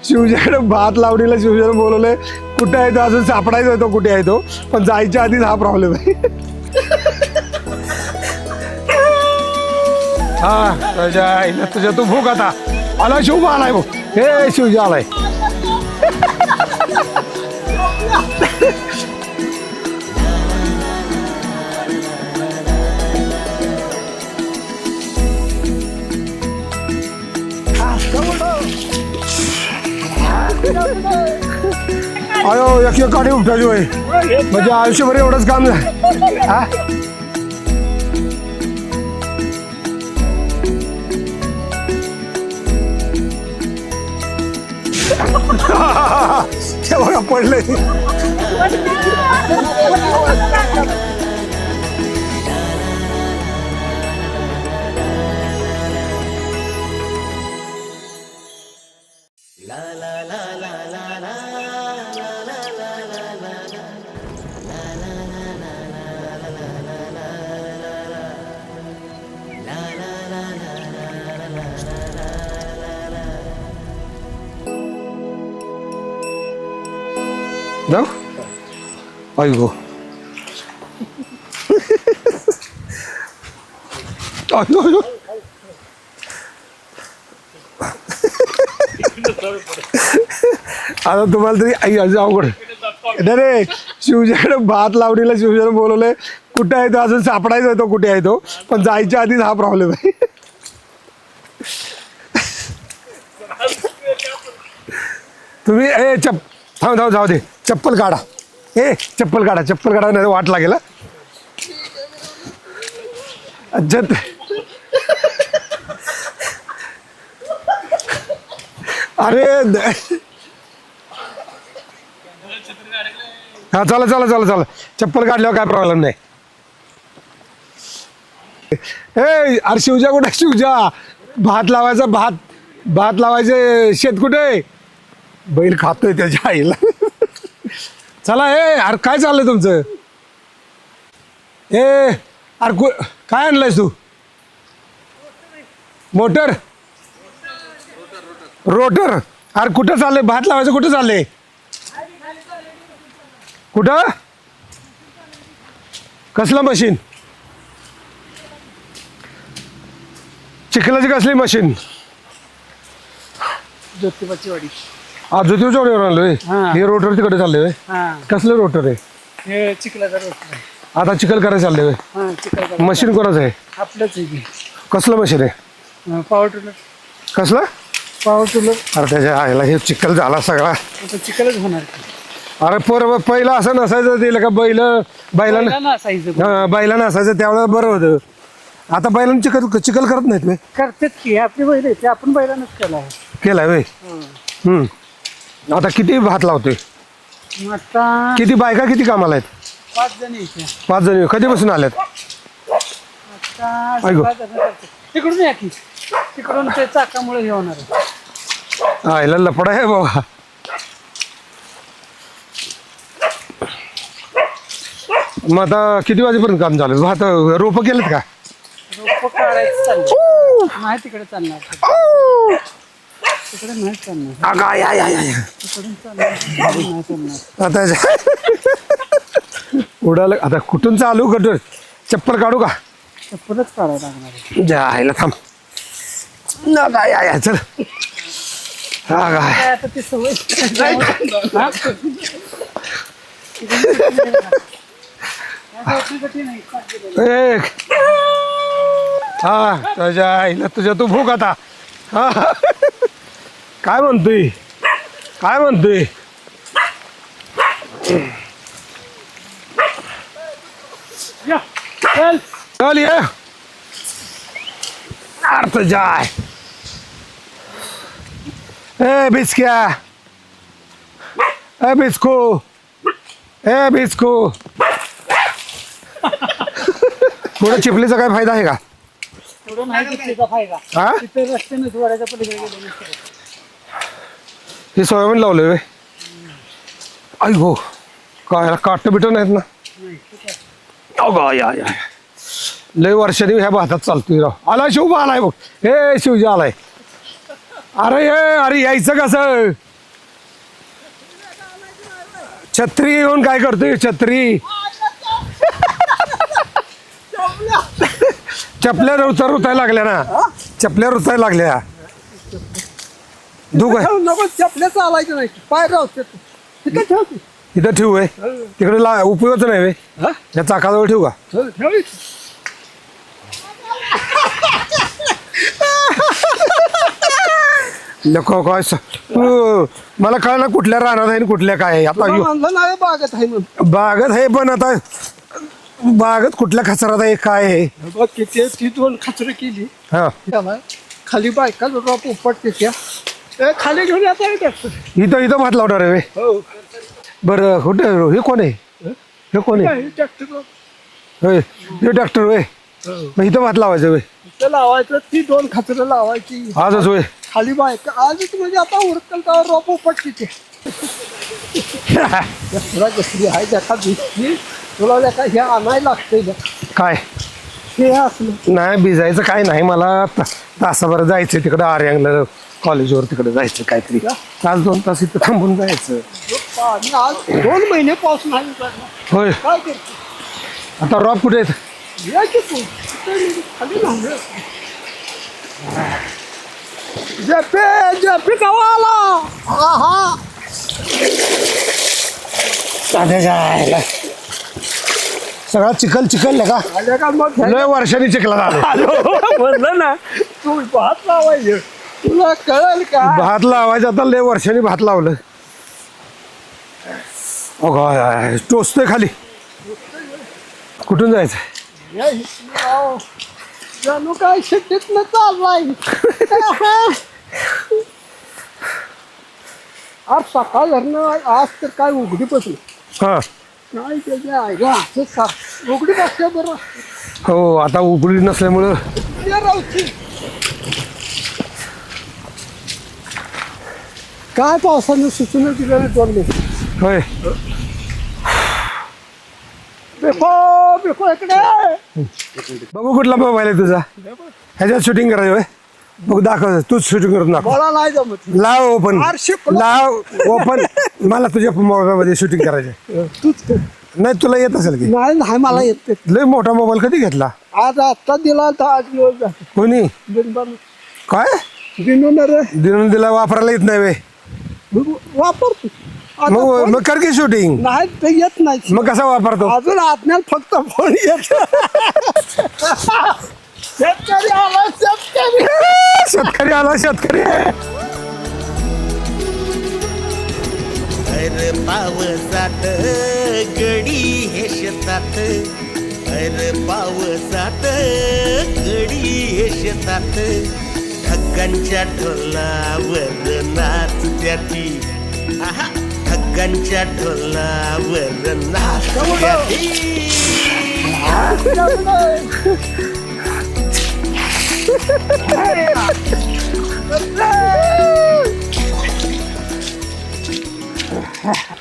शिवजाकडे भात लावणीला शिवजाने बोलवलंय. कुठे आहे तो अजून सापडायचा तो कुठे आहे तो, पण जायच्या आधीच हा प्रॉब्लेम आहे. हा तुझ्या तू भूक आता आला. शिव आलाय भाऊ. हे शिवजा आलाय. अयो एक गाडी उपटायची होय, म्हणजे आयुष्यभर एवढंच काम झालं. हा ते बघा पडले. जाऊ ऐगो आता तुम्हाला तरी आई आज अवघड रे. शिवजाकडे भात लावणीला शिवजाने बोलवलंय. कुठे आहे तो अजून सापडायचा तो कुठे आहे तो, पण जायच्या आधीच हा प्रॉब्लेम आहे. तुम्ही ए थांब जाऊ दे. चप्पल काढा. चप्पल काढा नाही वाट लागेल. अज्जत अरे हा चला चप्पल काढल्यावर काय प्रॉब्लेम नाही. अरे शिवजा कुठे? शिवजा भात लावायचं शेत कुठे? बैल खातोय त्याच्या आईला. चला अरे काय चाललंय तुमचं? अरे काय आणलंयस तू? Motor rotor. अरे कुठं चाललंय भात लावायचं? कुठं चाललंय? कुठं? कसलं मशीन? चिखलाची कसली मशीन? ज्योतिबाची वाडी. ज्योतिबाच्या वाडीवर आणलोय. हे रोटर तिकडे चाललंय. कसलं रोटर आहे? हे चिखलाचा रोटर आहे. आता चिखल करायला चाललंय. मशीन कोणाचं आहे? आपलंच आहे. कसलं मशीन आहे? Power tiller. कसलं पॉवर टिलर? अरे त्याच्या आईला हे चिखल झाला सगळा. आता चिखलच होणार. अरे पहिलं असं नसायचं ते का बैलांना असायचं त्यावेळेला बरं होतं. आता बैलांना चिखल करत नाहीत वे. करतेच की आपली बैल आहे ते आपण बैलानच केलाय वे. आता किती भात लावतोय? आता किती बायका किती कामाला आहेत? 5 जण इथे. 5 जण कधीपासून आल्यात? तिकडून या की. तिकडून ते चाकामुळे हे होणार आहे. आईला लफडा आहे बाबा. मग आता किती वाजेपर्यंत काम झालं? भात रोप केलेत का? रोप काढायचं चाललं नाही. तिकडे चालणार. तिकडे नाही चालणार. तिकडून चालणार. आता उडालं. आता कुठून चालू करतो? चप्पल काढू का? चप्पलच काढायला लागणार आहे. जायला थांब. चल आता ती सवय. तुझ्या आईला तुझ्या तू भूक आता. काय म्हणतोय? चल ये. अर्थ जाय. बिस्क्या. बिस्कू. थोडं चिपलीचा काय फायदा आहे का? हे सोयाबीन लावलंय. आई हो काय काट बिट नाहीत ना? लय वर्षांनी ह्या भातात चालतोय राव. आला शिव आलाय बघ. हे शिवजी आलाय. अरे यायचं कसं? छत्री घेऊन काय करतोय छत्री चपल्या रुतायला लागल्या ना चपल्या रुतायला लागल्या धू काय नको चपल्या चालायचं नाही पाय राहते तिथे ठेवते इथं ठेवू आहे तिकडे उपयोगच नाही वे या चाकाजवळ ठेवू का ठेव नको काय तू मला कळलं कुठल्या राहणार आहे आणि कुठल्या काय आहे. आता म्हणलं नाही बागत आहे म्हणून बागत आहे पण आता बागत कुठल्या खचरात आहे काय आहे बघ किती ती दोन खचरे केली हा त्याला खाली बायका रोप उपटते त्या ते खाली घेऊन येता येतात इथं भात लावणार आहे वे. हो बरं कुठं हे कोण आहे हे कोण आहे ट्रॅक्टर होय हे डॉक्टर होय मग इथं भात लावायचं होय ते लावायचं ती दोन खचरं लावायची आजच होय खाली बायका आजच म्हणजे आता उरकल का रोप उपटते ते तुला कसली आहे त्याका दिसली तुला त्या हे आणायला लागते काय हे असलं नाही भिजायचं काय नाही मला तासाभर जायचं तिकडं आर्यांगला कॉलेजवर तिकडे जायचं काहीतरी तास 2 तास इथं थांबून जायचं पाणी आज 2 महिने पाऊस नाही पडला. होय काय करतो आता रॉप कुठे आहेत यायची तू खाली लावलं जपे कवा आला हा जायला सगळा चिखल का आल्या का मग लय वर्षांनी चिखला झालं म्हणलं ना तू भात लावायचं तुला कळेल का भात लावायचं आता लय वर्षांनी भात लावलं टोचतोय खाली कुठून जायचं जणू काय शेतीत न चाललाय आज सकाळ धरणं आज तर काय उघडी बसली हा नाही त्याच्या आईला उघडी बसल्या बरं हो आता उघडी नसल्यामुळं काय पावसानं सूचना दिल्या तोडले होय बेको इकडे बघू कुठला मोबाईल आहे तुझा ह्याच्यात शूटिंग करायचं होय बघ दाखव तूच शूटिंग करून दाखव मला नाही जमत लाव ओपन फार शिकलो. लाव ओपन मला तुझ्या मोबाईल मध्ये शूटिंग करायचं तूच कर. नाही तुला येत असेल की नाही मला येत लय मोठा मोबाईल कधी घेतला आज आत्ता दिला तर आज दिवस झाले. कोणी बिनबान काय बिनवणार दिनून दिला वापरायला येत नाही वे वापरतो आता मग फोन- मग कर की शूटिंग नाही ते येत नाही मग कसा वापरतो अजून आज्ञात फक्त फोन येत शेतकरी आला शेतकरी शेतकरी आला शेतकरी अरे पावसात गडी हे शेतात अरे पावसात गडी हे शेतात ढक्कांच्या ढोलावर नाचत्याती ढक्कांच्या ढोलावर नाचत्याती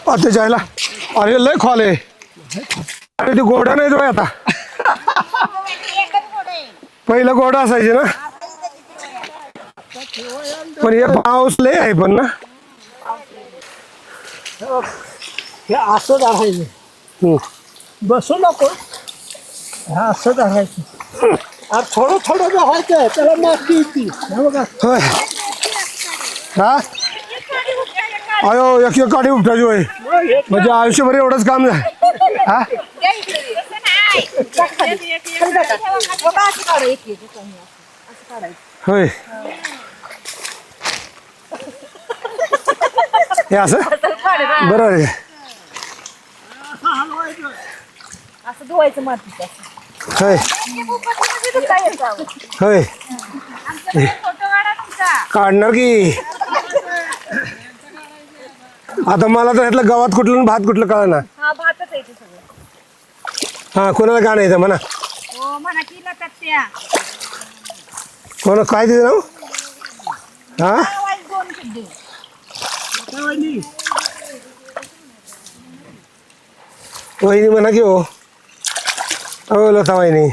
आता जायला अरे लय खोल आहे अरे ते गोडा नाही तो आता पहिलं गोडा असायचे ना पण हे पाऊस लय आहे पण ना हे असं धरायचं हम्म. बसू नको हे असं धरायचं आज थोडं थोडं धरायचं त्याला माती येते हे बघा होय हा अयो एक काठी उपटायची होय म्हणजे आयुष्यभर एवढंच काम झालं हा होय हे असं बरोबर आहे असं धुवायचं मातीचं होय होय फोटो काढा तुमचा काढणार की आता मला तर ह्यातलं गवात कुठलं आणि भात कुठलं कळलं ना हा भातच आहे ते सगळं हा कोणाला गाणं येतं म्हणा हो म्हणा की लटकत्या कोणा काय तिचं नाव हा वाईट दोन शब्द वहिनी म्हणा की हो हो लता वहिनी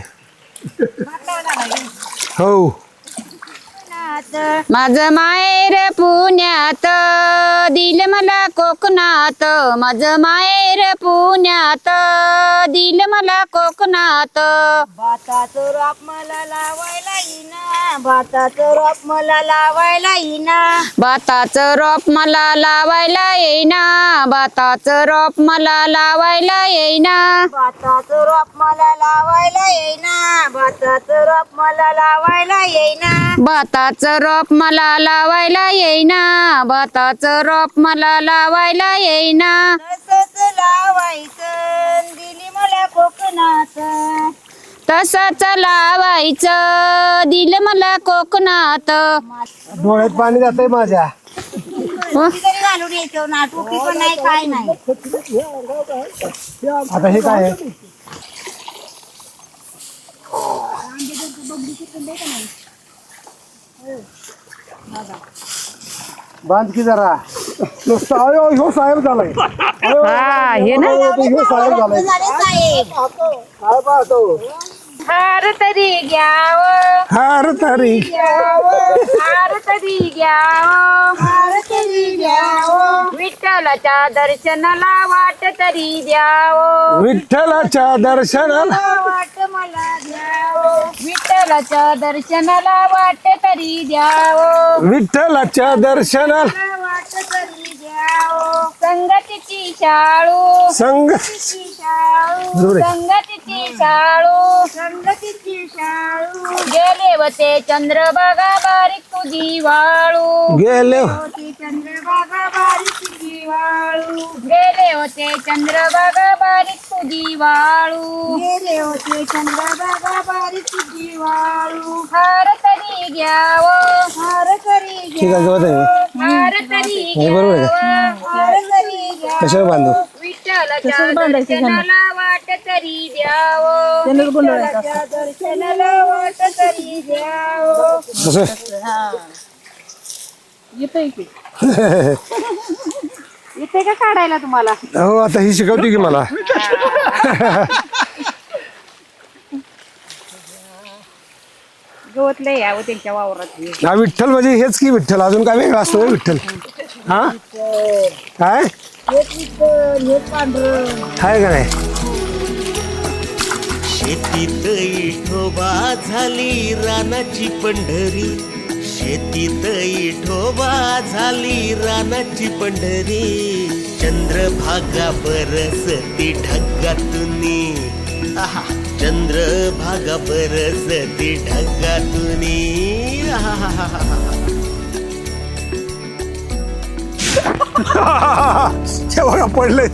हो माझं माहेर पुण्यात दिल मला कोकणात, माझं माहेर पुण्यात, दिल मला कोकणात. भाताचं रोप मला लावायला येईना, भाताचं रोप मला लावायला येईना, भाताचं रोप मला लावायला येईना, भाताचं रोप मला लावायला येईना, भाताचं रोप मला लावायला येईना, भाताचं रोप मला लावायला येईना, भाताचं रोप मला लावायला येईना, भाताचं रोप मला लावायला येईना. तसंच लावायचं दिली मला कोकणात, तसंच लावायचं दिल मला कोकणात. डोळ्यात पाणी जातंय माझ्या. तरी घालून यायचं ना, टोपी पण नाही काय नाही. आता हे काय आहे? बांध की जरा नुसतं अयो ह्यो साहेब झालाय. अयो, हा, हे ना. ह्यो साहेब झालाय. झाले साहेब. काय पाहतो हार तरी घ्याव, हार तरी हार तरी घ्याव, हार तरी द्यावं, विठ्ठलाच्या दर्शनाला वाट तरी द्याव, विठ्ठलाच्या दर्शनाला वाट मला द्यावं, विठ्ठलाच्या दर्शनाला वाट तरी द्याव, विठ्ठलाच्या दर्शनाला वाट तरी द्यावं, संगतीची शाळू, संग शाळू, बरोबर आहे. संगतीची शाळू, संगतीची शाळू, गेले होते चंद्रभागा बारीक तुझी वाळू, गेले होती चंद्रभागा बारीक वाळू, गेले होते चंद्रभागा बारीक तुझी वाळू. गेले होते चंद्रभागा बारीक वाळू, हार तरी घ्याव, हार तरी ठीक आहे गवत आहे. हार तरी हे बरोबर आहे घ्याव, हार तरी घ्या, कशाला बांधू विठ्ठलाच्या दर्शनाला वाट तरी द्याव, विठ्ठलाच्या दर्शनाला वाट तरी द्यावं. कसं येते का काढायला तुम्हाला? हो आता ही शिकवते की मला. गवत लय यावं त्यांच्या वावरात. हा विठ्ठल म्हणजे हेच की विठ्ठल, अजून काय वेगळं असतो होय विठ्ठल? हा काय आहे का नाही? शेतीत इठोबा झाली रानाची पंढरी, शेतीत इठोबा झाली रानाची पंढरी, चंद्रभागा बरसती ढगातुनी, आहा, चंद्रभागा बरसती ढगातुनी, ते बघा पडलंय.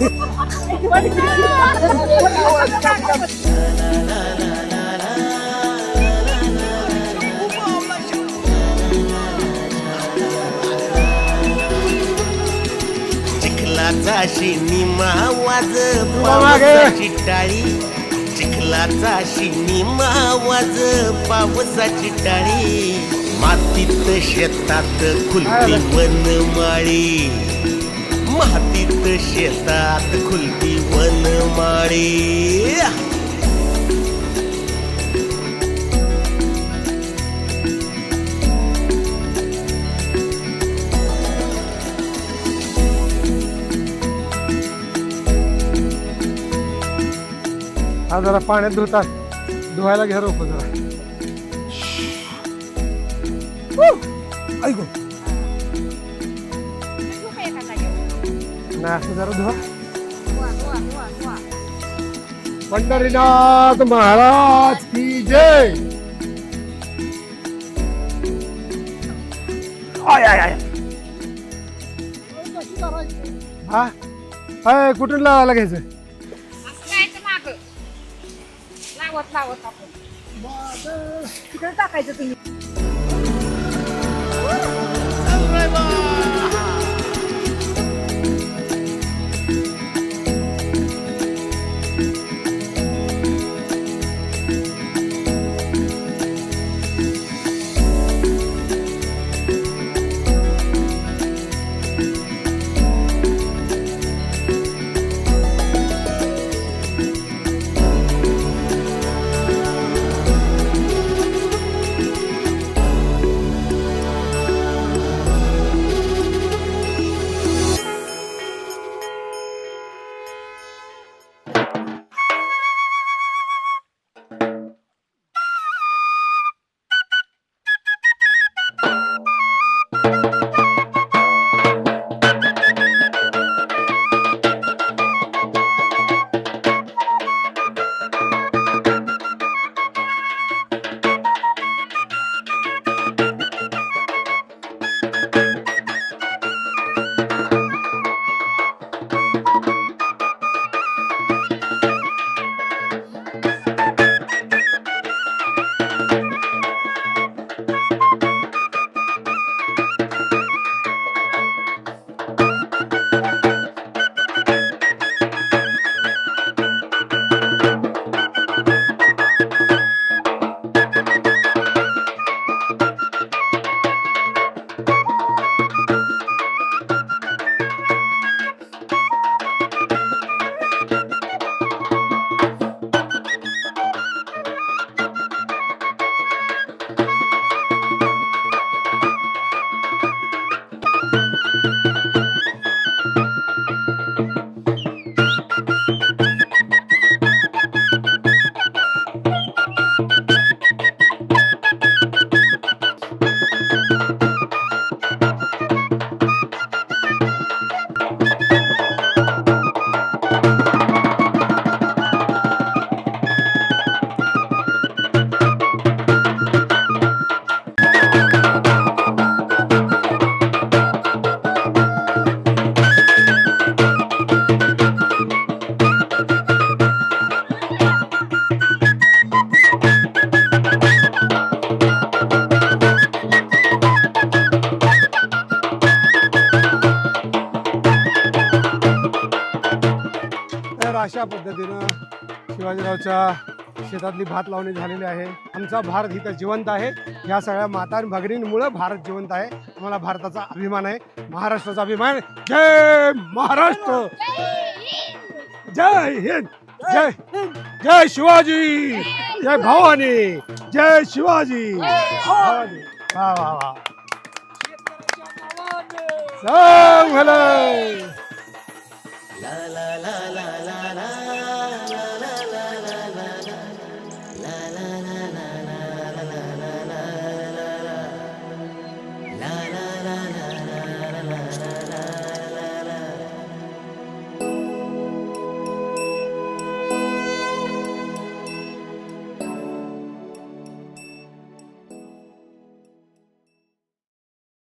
चिखलाचा शिनीमा वाज पावसाची टाळी, चिखलाचा शिनीमा वाज पावसाची टाळी, मातीत शेतात खुलती वनमाळी, मातीत शेतात खुलती वनमाळी. हा जरा पाण्यात धुतात, धुवायला घ्या रोप जरा. ऐकू नाही असं जरा धुवा. पंढरीनाथ महाराज की जय. I I I. हा अय कुठून लावायला घ्यायचं? लावत लावत आपण तिकडे टाकायचं तुम्ही. अशा पद्धतीनं शिवाजीरावच्या शेतातली भात लावणी झालेली आहे. आमचा भारत इथं जिवंत आहे. या सगळ्या माता आणि भगिनींमुळे भारत जिवंत आहे. आम्हाला भारताचा अभिमान आहे, महाराष्ट्राचा अभिमान. जय महाराष्ट्र, जय हिंद, जय जय शिवाजी, जय भवानी, जय शिवाजी, भवानी. वा वा वा, सांग भलं.